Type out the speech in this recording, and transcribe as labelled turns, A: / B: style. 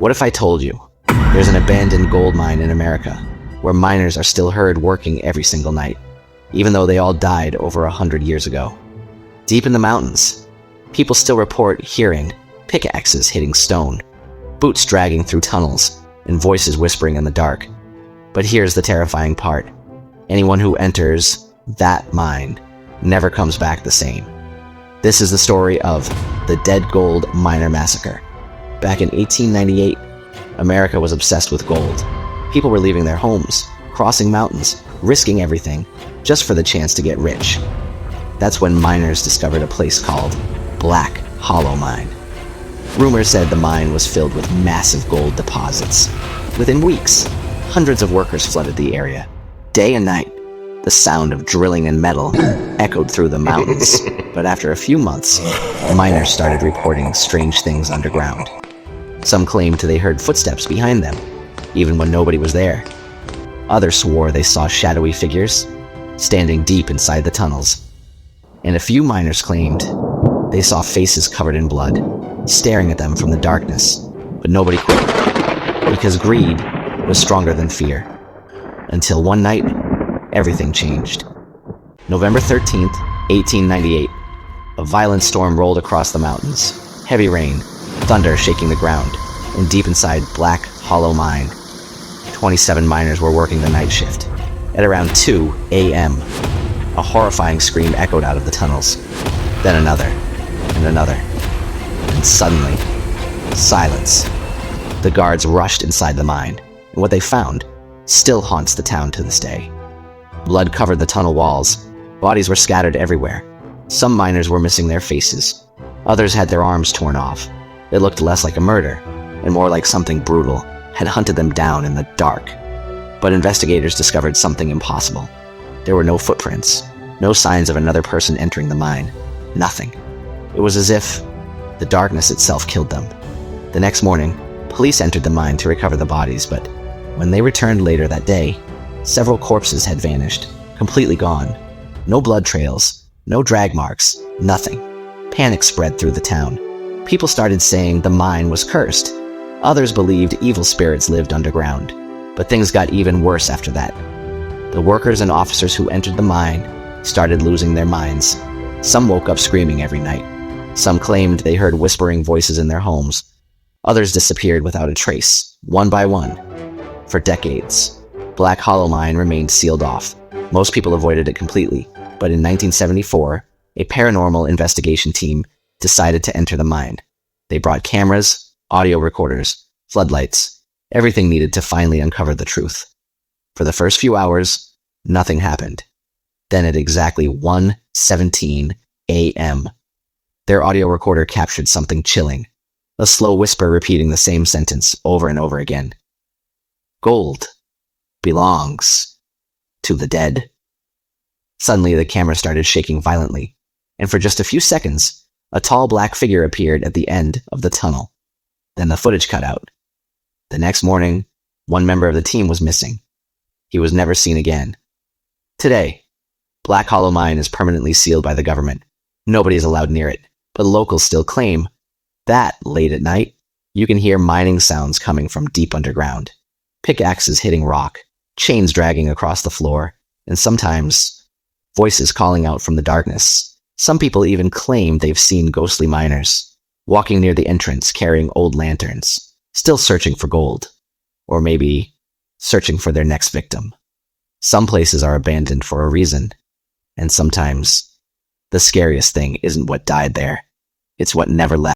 A: What if I told you there's an abandoned gold mine in America where miners are still heard working every single night, even though they all died over 100 years ago? Deep in the mountains, people still report hearing pickaxes hitting stone, boots dragging through tunnels, and voices whispering in the dark. But here's the terrifying part. Anyone who enters that mine never comes back the same. This is the story of the Dead Gold Miner Massacre. Back in 1898, America was obsessed with gold. People were leaving their homes, crossing mountains, risking everything, just for the chance to get rich. That's when miners discovered a place called Black Hollow Mine. Rumors said the mine was filled with massive gold deposits. Within weeks, hundreds of workers flooded the area. Day and night, the sound of drilling and metal echoed through the mountains. But after a few months, miners started reporting strange things underground. Some claimed they heard footsteps behind them, even when nobody was there. Others swore they saw shadowy figures standing deep inside the tunnels. And a few miners claimed they saw faces covered in blood, staring at them from the darkness. But nobody quit, because greed was stronger than fear. Until one night, everything changed. November 13th, 1898. A violent storm rolled across the mountains. Heavy rain, thunder shaking the ground, and deep inside Black Hollow Mine, 27 miners were working the night shift. At around 2 a.m., a horrifying scream echoed out of the tunnels. Then another, and another. And suddenly, silence. The guards rushed inside the mine, and what they found still haunts the town to this day. Blood covered the tunnel walls. Bodies were scattered everywhere. Some miners were missing their faces. Others had their arms torn off. It looked less like a murder, and more like something brutal had hunted them down in the dark. But investigators discovered something impossible. There were no footprints, no signs of another person entering the mine. Nothing. It was as if the darkness itself killed them. The next morning, police entered the mine to recover the bodies, but when they returned later that day, several corpses had vanished, completely gone. No blood trails, no drag marks, nothing. Panic spread through the town. People started saying the mine was cursed. Others believed evil spirits lived underground. But things got even worse after that. The workers and officers who entered the mine started losing their minds. Some woke up screaming every night. Some claimed they heard whispering voices in their homes. Others disappeared without a trace, one by one. For decades, Black Hollow Mine remained sealed off. Most people avoided it completely, but in 1974, a paranormal investigation team decided to enter the mine. They brought cameras, audio recorders, floodlights, everything needed to finally uncover the truth. For the first few hours, nothing happened. Then at exactly 1:17 a.m., their audio recorder captured something chilling, a slow whisper repeating the same sentence over and over again. Gold belongs to the dead. Suddenly, the camera started shaking violently, and for just a few seconds, a tall black figure appeared at the end of the tunnel. Then the footage cut out. The next morning, one member of the team was missing. He was never seen again. Today, Black Hollow Mine is permanently sealed by the government. Nobody is allowed near it, but locals still claim that, late at night, you can hear mining sounds coming from deep underground. Pickaxes hitting rock, chains dragging across the floor, and sometimes voices calling out from the darkness. Some people even claim they've seen ghostly miners walking near the entrance carrying old lanterns, still searching for gold, or maybe searching for their next victim. Some places are abandoned for a reason, and sometimes the scariest thing isn't what died there, it's what never left.